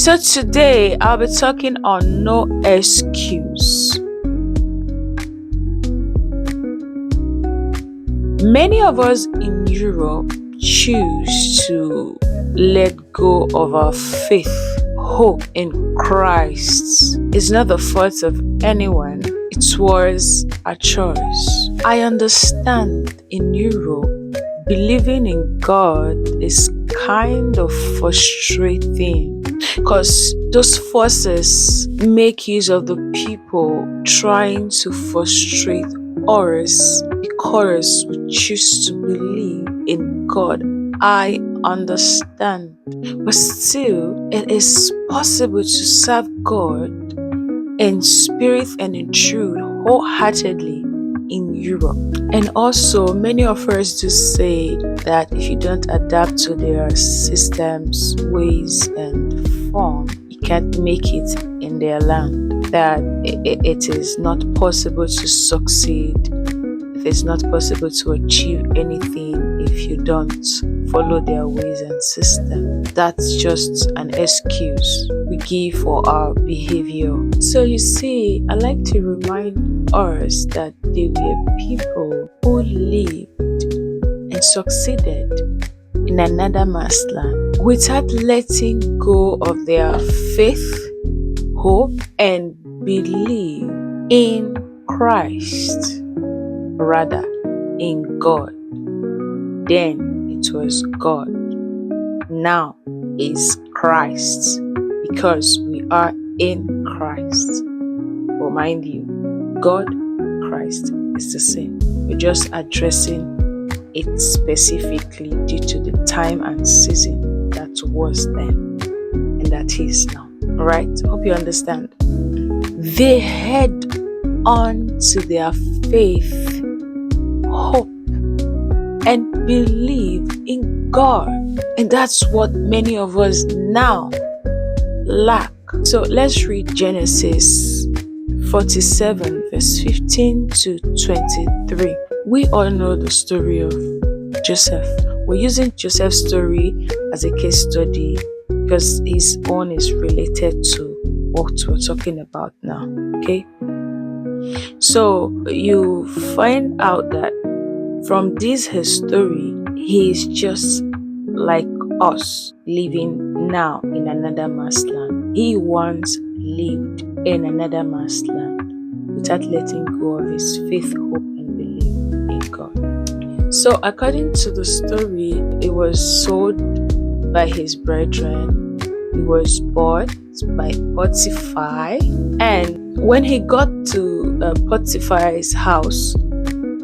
So today I'll be talking on no excuse. Many of us in Europe choose to let go of our faith, hope in Christ. It's not the fault of anyone, it was a choice. I understand in Europe, believing in God is kind of frustrating because those forces make use of the people trying to frustrate us because we choose to believe in God. I understand, but still, it is possible to serve God in spirit and in truth wholeheartedly in Europe. And also, many of us do say that if you don't adapt to their systems, ways, and form, you can't make it in their land. That it is not possible to succeed. It is not possible to achieve anything if you don't follow their ways and system. That's just an excuse we give for our behavior. So you see, I like to remind us that there were people who lived and succeeded in another man's land without letting go of their faith, hope, and belief in Christ, rather in God. Then it was God. Now is Christ, because we are in Christ. But mind you, God and Christ is the same. We're just addressing it specifically due to the time and season that was then and that is now. Alright? Hope you understand. They held on to their faith, hope, and believe in God. And that's what many of us now lack. So let's read Genesis 47 verse 15 to 23. We all know the story of Joseph. We're using Joseph's story as a case study because his own is related to what we're talking about now. Okay? So you find out that from this his story, he is just like us, living now in another man's land. He once lived in another man's land without letting go of his faith, hope, and belief in God. So according to the story, it was sold by his brethren. He was bought by Potiphar, and when he got to Potiphar's house,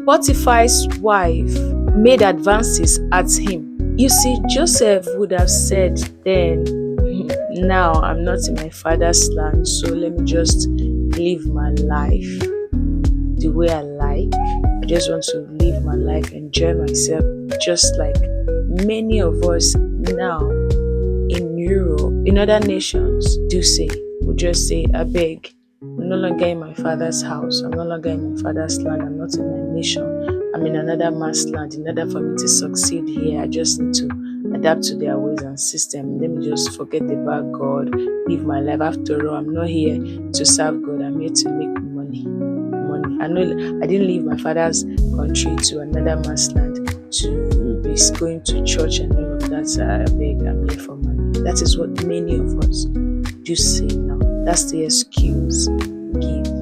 Potiphar's wife made advances at him. You see, Joseph would have said then, now I'm not in my father's land, so let me just live my life the way I like. I just want to live my life, enjoy myself, just like many of us now in Europe, in other nations do say. We just say, I beg, I'm no longer in my father's house, I'm no longer in my father's land, I'm not in my nation, I'm in another man's land. In order for me to succeed here, I just need to adapt to their ways and system. Let me just forget about God, live my life. After all, I'm not here to serve God, I'm here to make money. I know I didn't leave my father's country to another man's land to be going to church and all of that. I beg, I'm here for money. That is what many of us do say now. That's the excuse we give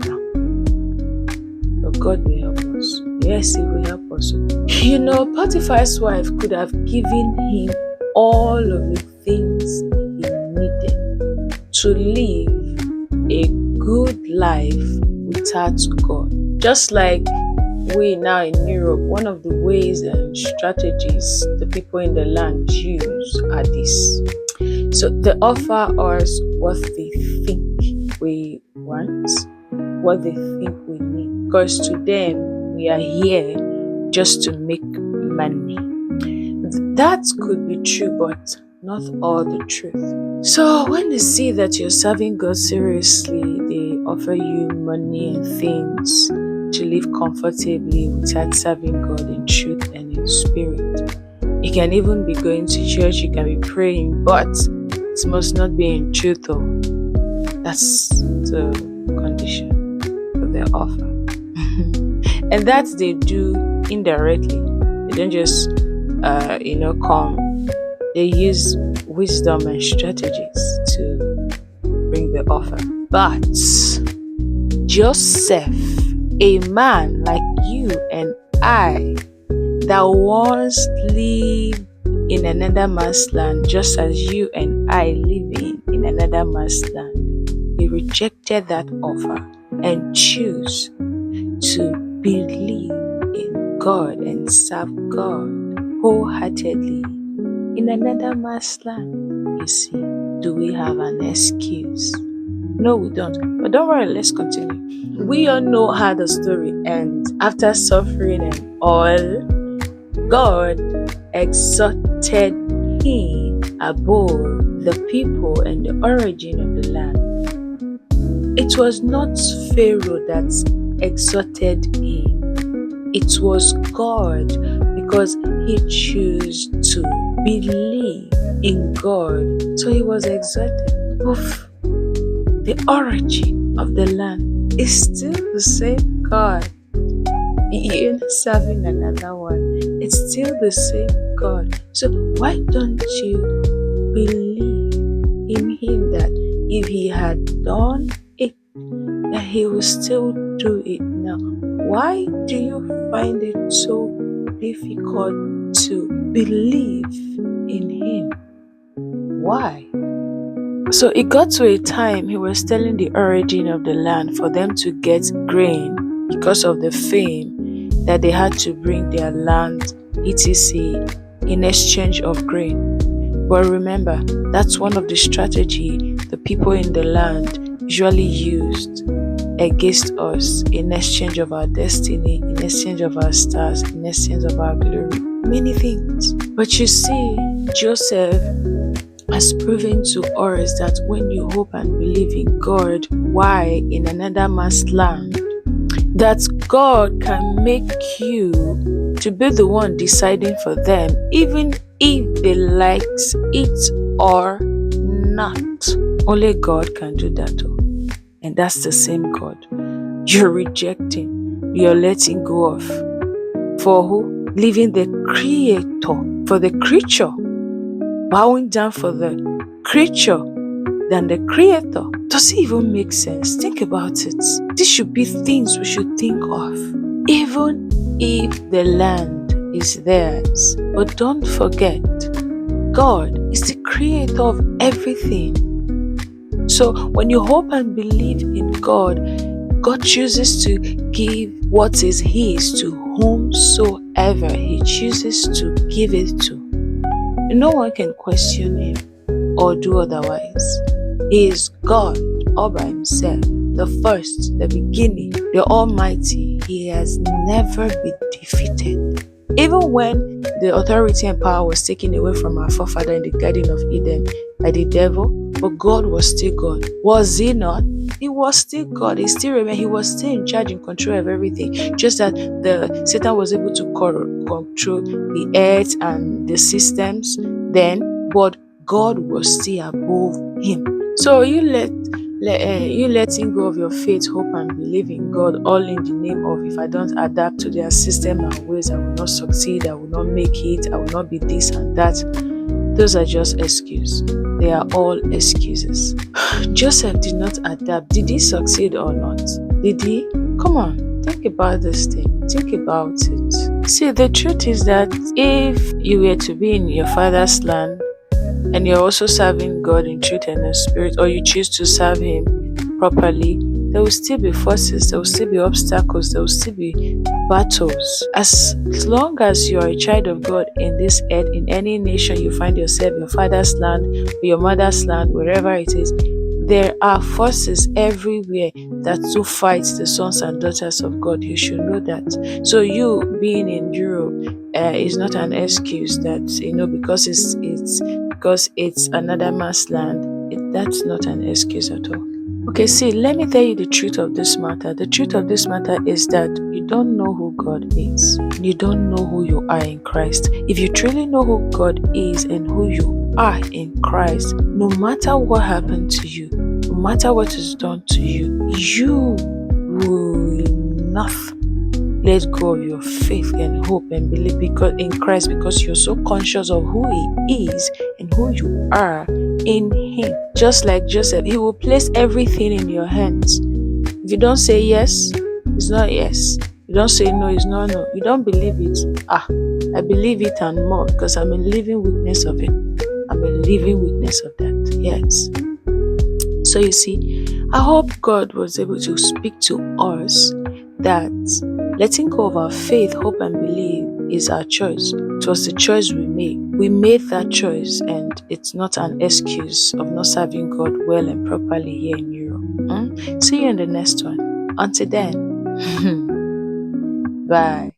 now. But God will help us. Yes, He will help us. You know, Potiphar's wife could have given him all of the things he needed to live a good life without God. Just like we now in Europe, one of the ways and strategies the people in the land use are this. So they offer us what they think we want, what they think we need. Because to them, we are here just to make money. That could be true, but not all the truth. So when they see that you're serving God seriously, they offer you money and things to live comfortably without serving God in truth and in spirit. You can even be going to church, you can be praying, but It must not be in truth, though. That's the condition for their offer. And that they do indirectly. They don't just, come. They use wisdom and strategies to bring the offer. But Joseph, a man like you and I, that once lived in another man's land, just as you and I live in another man's land, he rejected that offer and chose to believe in God and serve God wholeheartedly in another man's land. You see, do we have an excuse? No, we don't. But don't worry, let's continue. We all know how the story ends. After suffering and all, God exalted him above the people and the origin of the land. It was not Pharaoh that exalted him. It was God, because he chose to believe in God. So he was exalted. Oof. The origin of the land is still the same God. You're not serving another one. It's still the same God. So why don't you believe in him that if he had done it, that he will still do it now? Why do you find it so difficult to believe in him? Why? So it got to a time he was telling the origin of the land for them to get grain because of the fame that they had to bring their land, etc., in exchange of grain. But remember, that's one of the strategy the people in the land usually used against us in exchange of our destiny, in exchange of our stars, in exchange of our glory, many things. But you see, Joseph has proven to us that when you hope and believe in God, why in another man's land, that God can make you to be the one deciding for them, even if they like it or not. Only God can do that. And that's the same God you're rejecting, you're letting go of. For who? Leaving the Creator for the creature, bowing down for the creature than the Creator. Does it even make sense? Think about it. These should be things we should think of. Even if the land is theirs. But don't forget, God is the Creator of everything. So when you hope and believe in God, God chooses to give what is His to whomsoever He chooses to give it to. No one can question Him or do otherwise. He is God all by Himself, the first, the beginning, the Almighty. He has never been defeated. Even when the authority and power was taken away from our forefather in the Garden of Eden by the devil, but God was still God. Was He not? He was still God. He still remained. He was still in charge and control of everything. Just that the Satan was able to control the earth and the systems then, but God was still above him. So you letting go of your faith, hope, and believe in God, all in the name of, if I don't adapt to their system and ways, I will not succeed, I will not make it, I will not be this and that. Those are just excuses. They are all excuses. Joseph did not adapt. Did he succeed or not? Did he? Come on, think about this thing. Think about it. See, the truth is that if you were to be in your father's land and you're also serving God in truth and in spirit, or you choose to serve Him properly, there will still be forces, there will still be obstacles, there will still be battles. As long as you are a child of God in this earth, in any nation you find yourself, your father's land, your mother's land, wherever it is, there are forces everywhere that do fight the sons and daughters of God. You should know that. So you being in Europe is not an excuse that, because it's another man's land. That's not an excuse at all. Okay, see, let me tell you the truth of this matter. The truth of this matter is that you don't know who God is. You don't know who you are in Christ. If you truly know who God is and who you are in Christ, no matter what happened to you, no matter what is done to you, you will not let go of your faith and hope and believe because in Christ, because you're so conscious of who He is and who you are in Him. Just like Joseph, He will place everything in your hands. If you don't say yes, it's not yes. You don't say no, it's not no. You don't believe it. I believe it and more because I'm a living witness of it. I'm a living witness of that. Yes. So you see, I hope God was able to speak to us that letting go of our faith, hope, and belief is our choice. It was the choice we made. We made that choice, and it's not an excuse of not serving God well and properly here in Europe. See you in the next one. Until then, bye.